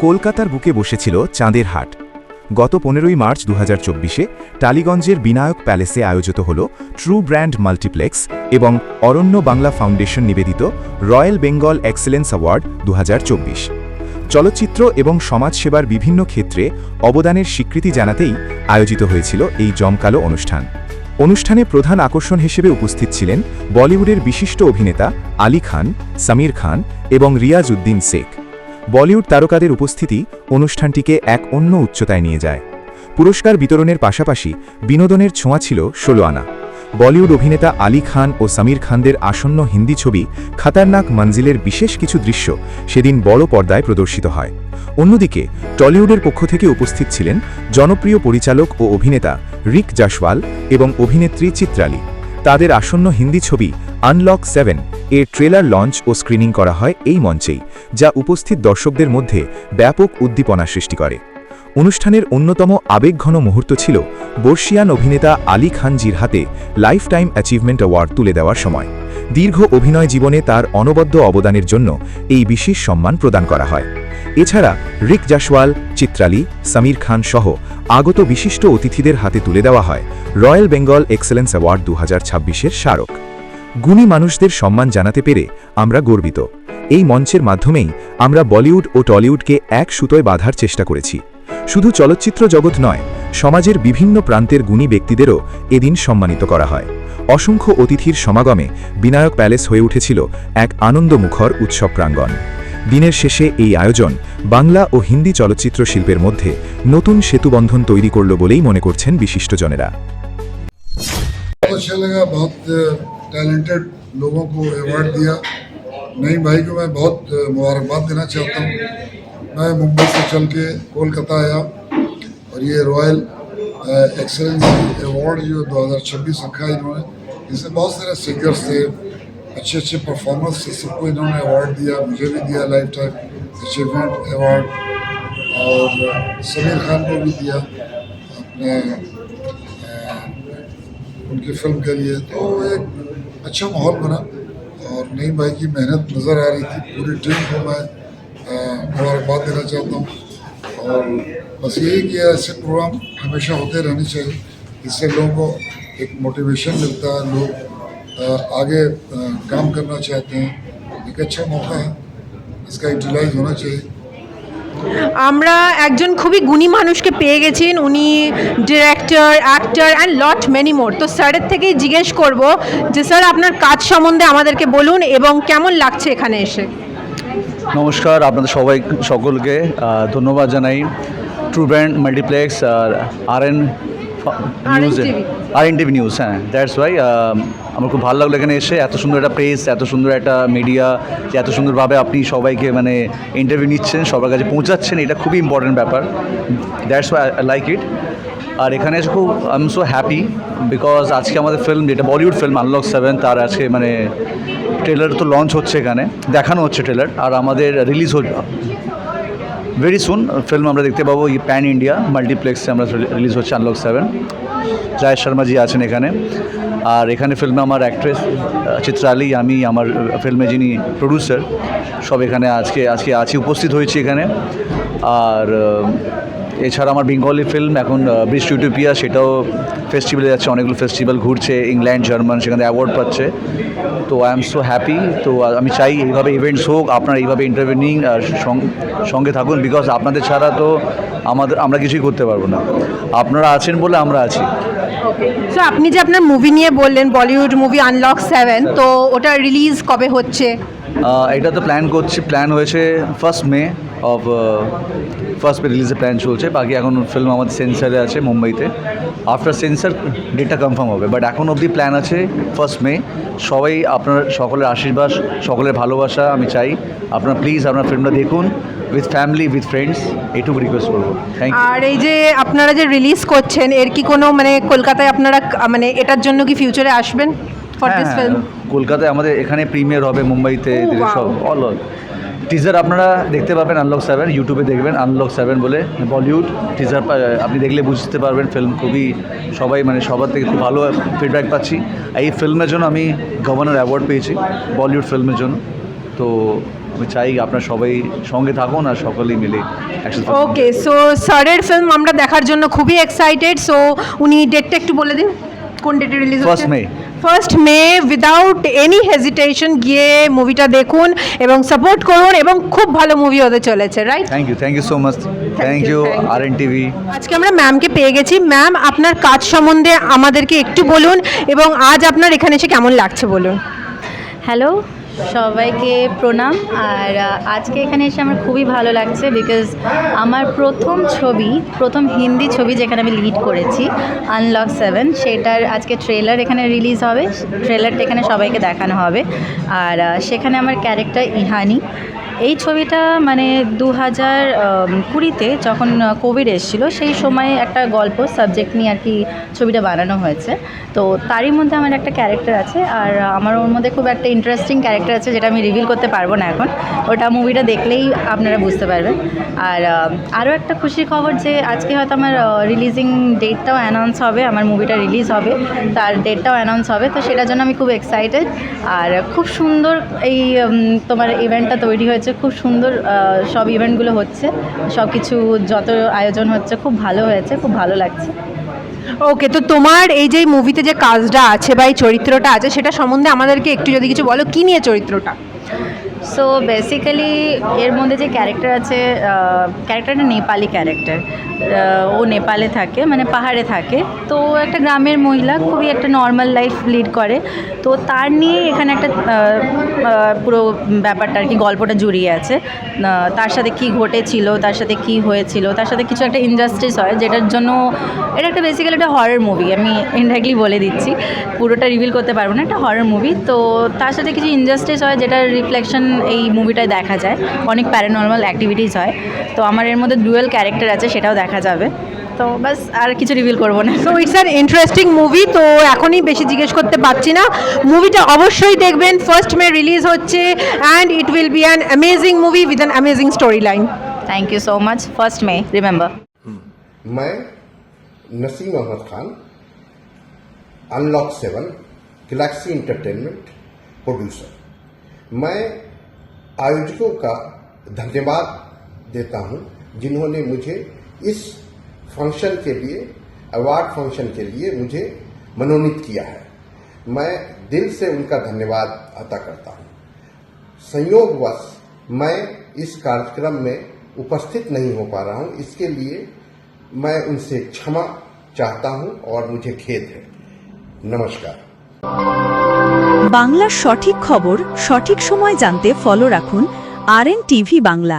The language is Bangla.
কলকাতার বুকে বসেছিল চাঁদের হাট। গত 15ই মার্চ 2024-এ টালিগঞ্জের বিনায়ক প্যালেসে আয়োজিত হল ট্রু ব্র্যান্ড মাল্টিপ্লেক্স এবং অরণ্য বাংলা ফাউন্ডেশন নিবেদিত রয়্যাল বেঙ্গল এক্সেলেন্স অ্যাওয়ার্ড 2024। চলচ্চিত্র এবং সমাজসেবার বিভিন্ন ক্ষেত্রে অবদানের স্বীকৃতি জানাতেই আয়োজিত হয়েছিল এই জমকালো অনুষ্ঠান। অনুষ্ঠানে প্রধান আকর্ষণ হিসেবে উপস্থিত ছিলেন বলিউডের বিশিষ্ট অভিনেতা আলী খান, সামির খান এবং রিয়াজ উদ্দিন শেখ। বলিউড তারকাদের উপস্থিতি অনুষ্ঠানটিকে এক অন্য উচ্চতায় নিয়ে যায়। পুরস্কার বিতরণের পাশাপাশি বিনোদনের ছোঁয়া ছিল 16 আনা। বলিউড অভিনেতা আলী খান ও সামির খানদের আসন্ন হিন্দি ছবি খতরনাক মঞ্জিলের বিশেষ কিছু দৃশ্য সেদিন বড় পর্দায় প্রদর্শিত হয়। অন্যদিকে টলিউডের পক্ষ থেকে উপস্থিত ছিলেন জনপ্রিয় পরিচালক ও অভিনেতা রিক জাসওয়াল এবং অভিনেত্রী চিত্রালী। তাদের আসন্ন হিন্দি ছবি আনলক 7 এর ট্রেলার লঞ্চ ও স্ক্রিনিং করা হয় এই মঞ্চেই, যা উপস্থিত দর্শকদের মধ্যে ব্যাপক উদ্দীপনা সৃষ্টি করে। অনুষ্ঠানের অন্যতম আবেগঘন মুহূর্ত ছিল বর্ষিয়ান অভিনেতা আলী খানজির হাতে লাইফ টাইম অ্যাচিভমেন্ট অ্যাওয়ার্ড তুলে দেওয়ার সময়। দীর্ঘ অভিনয় জীবনে তার অনবদ্য অবদানের জন্য এই বিশেষ সম্মান প্রদান করা হয়। এছাড়া রিক জাসওয়াল, চিত্রালী, সামির খান সহ আগত বিশিষ্ট অতিথিদের হাতে তুলে দেওয়া হয় রয়্যাল বেঙ্গল এক্সেলেন্স অ্যাওয়ার্ড 2026-এর স্মারক। গুণী মানুষদের সম্মান জানাতে পেরে আমরা গর্বিত। এই মঞ্চের মাধ্যমেই আমরা বলিউড ও টলিউডকে এক সুতোয় বাঁধার চেষ্টা করেছি। শুধু চলচ্চিত্র জগৎ নয়, সমাজের বিভিন্ন প্রান্তের গুণী ব্যক্তিদেরও এদিন সম্মানিত করা হয়। অসংখ্য অতিথির সমাগমে বিনায়ক প্যালেস হয়ে উঠেছিল এক আনন্দমুখর উৎসব প্রাঙ্গণ। দিনের শেষে এই আয়োজন বাংলা ও হিন্দি চলচ্চিত্র শিল্পের মধ্যে নতুন সেতুবন্ধন তৈরি করল বলেই মনে করছেন বিশিষ্টজনেরা। अच्छा लगा, बहुत टैलेंटेड लोगों को अवार्ड दिया। नईम भाई को मैं बहुत मुबारकबाद देना चाहता हूँ। मैं मुंबई से चल के कोलकाता आया और ये रॉयल एक्सेलेंसी अवार्ड जो 2026 रखा है इन्होंने, इसमें बहुत सारे सिंगर्स थे, अच्छे अच्छे परफॉर्मर्स थे, सबको इन्होंने अवार्ड दिया। मुझे भी दिया लाइफ टाइम अचीवमेंट अवार्ड, और समीर खान को भी दिया अपने उनकी फिल्म के लिए। तो एक अच्छा माहौल बना और नईम भाई की मेहनत नज़र आ रही थी। पूरी टीम को मैं मुबारकबाद देना चाहता हूँ, और बस यही कि ऐसे प्रोग्राम हमेशा होते रहने चाहिए। इससे लोगों को एक मोटिवेशन मिलता है, लोग आगे काम करना चाहते हैं। एक अच्छा मौका है, इसका यूटिलाइज होना चाहिए। আমরা একজন খুবই গুণী মানুষকে পেয়ে গেছেন। উনি director, actor and lot many more. তো স্যারের থেকেই জিজ্ঞেস করব যে স্যার আপনার কাজ সম্বন্ধে আমাদেরকে বলুন এবং কেমন লাগছে এখানে এসে। নমস্কার, আপনাদের সকলকে ধন্যবাদ জানাই। ট্রু ব্র্যান্ড মাল্টিপ্লেক্স আর আরএন টিভি নিউজ, হ্যাঁ, দ্যাটস ওয়াই আমার খুব ভালো লাগলো এখানে এসে। এত সুন্দর একটা প্রেস, এত সুন্দর একটা মিডিয়া, এত সুন্দরভাবে আপনি সবাইকে মানে ইন্টারভিউ নিচ্ছেন, সবার কাছে পৌঁছাচ্ছেন, এটা খুবই ইম্পর্টেন্ট ব্যাপার। That's why I like it. আর এখানে এসে খুব I am so happy because আজকে আমাদের ফিল্ম, যেটা বলিউড ফিল্ম আনলক 7, তার আজকে মানে ট্রেলার তো লঞ্চ হচ্ছে, এখানে দেখানো হচ্ছে ট্রেলার, আর আমাদের রিলিজ হচ্ছে ভেরি সুন। ফিল্ম আমরা দেখতে পাবো এই প্যান ইন্ডিয়া মাল্টিপ্লেক্সে আমরা রিলিজ হচ্ছে আনলক 7। জায়েদ শর্মাজি আছেন এখানে, আর এখানে ফিল্মে আমার অ্যাক্ট্রেস চিত্রালী, আমি, আমার ফিল্মে যিনি প্রডিউসার, সব এখানে আজকে আছি, উপস্থিত হয়েছি এখানে। আর এছাড়া আমার বেঙ্গলি ফিল্ম এখন বৃষ্টি ইউটোপিয়া, সেটাও ফেস্টিভ্যালে যাচ্ছে, অনেকগুলো ফেস্টিভ্যাল ঘুরছে, ইংল্যান্ড, জার্মান, সেখানে অ্যাওয়ার্ড পাচ্ছে। তো আই এম সো হ্যাপি। তো আমি চাই এইভাবে ইভেন্টস হোক, আপনারা এইভাবে ইন্টারভিউ নিন, সঙ্গে থাকুন, বিকজ আপনাদের ছাড়া তো আমরা কিছুই করতে পারবো না। আপনারা আছেন বলে আমরা আছি। সো আপনি যে আপনার মুভি নিয়ে বললেন, বলিউড মুভি আনলক 7, তো ওটা রিলিজ কবে হচ্ছে? এটা তো প্ল্যান হয়েছে ফার্স্ট মে রিলিজের প্ল্যান চলছে। বাকি এখন ফিল্ম আমাদের সেন্সারে আছে মুম্বাইতে। আফটার সেন্সার ডেটটা কনফার্ম হবে, বাট এখন অবধি প্ল্যান আছে ফার্স্ট মে। সবাই আপনার সকলের আশীর্বাদ, সকলের ভালোবাসা আমি চাই। আপনারা প্লিজ আপনার ফিল্মটা দেখুন উইথ ফ্যামিলি, উইথ ফ্রেন্ডস, এইটুকু রিকোয়েস্ট করবো। Thank you. আর এই যে আপনারা যে রিলিজ করছেন, এর কি কোনো মানে কলকাতায় আপনারা মানে এটার জন্য কি ফিউচারে আসবেন ফর দিস ফিল্ম? কলকাতায় আমাদের এখানে প্রিমিয়ার হবে, মুম্বাইতে সব অল টিজার আপনারা দেখতে পাবেন। আনলক 7 ইউটিউবে দেখবেন, আনলক 7 বলে বলিউড টিজার আপনি দেখলে বুঝতে পারবেন। ফিল্ম খুবই সবাই মানে সবার থেকে খুব ভালো ফিডব্যাক পাচ্ছি। এই ফিল্মের জন্য আমি গভর্নর অ্যাওয়ার্ড পেয়েছি বলিউড ফিল্মের জন্য। তো আমি চাই আপনারা সবাই সঙ্গে থাকুন আর সকলেই মিলে একসাথে। ওকে, সো স্যারের ফিল্ম আমরা দেখার জন্য খুবই এক্সাইটেড। সো উনি ডেটটা একটু বলে দিন, কোন ডেটে রিলিজ হচ্ছে? 1st May। 1st May, without any hesitation গিয়ে মুভিটা দেখুন এবং সাপোর্ট করুন, এবং খুব ভালো মুভি হতে চলেছে, right? Thank you so much, thank you RN TV। আজকে আমরা ম্যামকে পেয়ে গেছি। ম্যাম, আপনার কাজ সম্বন্ধে আমাদেরকে একটু বলুন, এবং আজ আপনার এখানে এসে কেমন লাগছে বলুন। হ্যালো, সবাইকে প্রণাম। আর আজকে এখানে এসে আমার খুবই ভালো লাগছে, বিকজ আমার প্রথম হিন্দি ছবি যেখানে আমি লিড করেছি, আনলক 7, সেটার আজকে ট্রেলার এখানে রিলিজ হবে। ট্রেলারটা এখানে সবাইকে দেখানো হবে। আর সেখানে আমার ক্যারেক্টার ইহানি। এই ছবিটা মানে 2020-তে যখন কোভিড এসেছিলো, সেই সময় একটা গল্প সাবজেক্ট নিয়ে আর কি ছবিটা বানানো হয়েছে। তো তারই মধ্যে আমার একটা ক্যারেক্টার আছে, আর আমার ওর মধ্যে খুব একটা ইন্টারেস্টিং ক্যারেক্টার আছে, যেটা আমি রিভিল করতে পারবো না এখন। ওটা মুভিটা দেখলেই আপনারা বুঝতে পারবেন। আর আরও একটা খুশির খবর যে আজকে হয়তো আমার রিলিজিং ডেটটাও অ্যানাউন্স হবে, আমার মুভিটা রিলিজ হবে, তার ডেটটাও অ্যানাউন্স হবে। তো সেটার জন্য আমি খুব এক্সাইটেড। আর খুব সুন্দর এই তোমার ইভেন্টটা তৈরি হয়েছে, খুব সুন্দর সব ইভেন্টগুলো হচ্ছে, সব কিছু যত আয়োজন হচ্ছে খুব ভালো হয়েছে, খুব ভালো লাগছে। ওকে, তো তোমার এই যে মুভিতে যে কাজটা আছে বা এই চরিত্রটা আছে, সেটা সম্বন্ধে আমাদেরকে একটু যদি কিছু বলো, কী নিয়ে চরিত্রটা? সো বেসিক্যালি এর মধ্যে যে ক্যারেক্টার আছে, ক্যারেক্টারটা নেপালি ক্যারেক্টার। ও নেপালে থাকে, মানে পাহাড়ে থাকে। তো একটা গ্রামের মহিলা, খুবই একটা নর্মাল লাইফ লিড করে। তো তার নিয়ে এখানে একটা পুরো ব্যাপারটা আর কি, গল্পটা জড়িয়ে আছে। তার সাথে কি ঘটেছিল, তার সাথে কি হয়েছিল, তার সাথে কিছু একটা ইনজাস্টিস হয়, যেটার জন্য এটা একটা বেসিক্যালি একটা হরর মুভি। আমি ইনডাইরেক্টলি বলে দিচ্ছি, পুরোটা রিভিল করতে পারবো না, একটা হরর মুভি। তো তার সাথে কিছু ইনজাস্টিস হয়, যেটার রিফ্লেকশন এই মুভিটায় দেখা যায়। অনেক প্যারানর্মাল অ্যাক্টিভিটিস হয়। তো আমার এর মধ্যে ডুয়েল ক্যারেক্টার আছে, সেটাও দেখা যাবে। তো বাস, আর কিছু রিভিল করবো না। So it's an interesting movie. তো এখনই বেশি জিজ্ঞেস করতে পারছি না, মুভিটা অবশ্যই দেখবেন। 1st May রিলিজ হচ্ছে, and it will be an amazing movie with an amazing story line. Thank you so much. 1st May, remember. मैं Naseem Ahmed Khan, unlock 7, galaxy entertainment producer. मैं आयोजकों का धन्यवाद देता हूं, जिन्होंने मुझे इस फंक्शन के लिए, अवार्ड फंक्शन के लिए मुझे मनोनीत किया है। मैं दिल से उनका धन्यवाद अदा करता हूं। संयोगवश मैं इस कार्यक्रम में उपस्थित नहीं हो पा रहा हूं, इसके लिए मैं उनसे क्षमा चाहता हूं और मुझे खेद है। नमस्कार। বাংলার সঠিক খবর সঠিক সময় জানতে ফলো রাখুন RN TV বাংলা।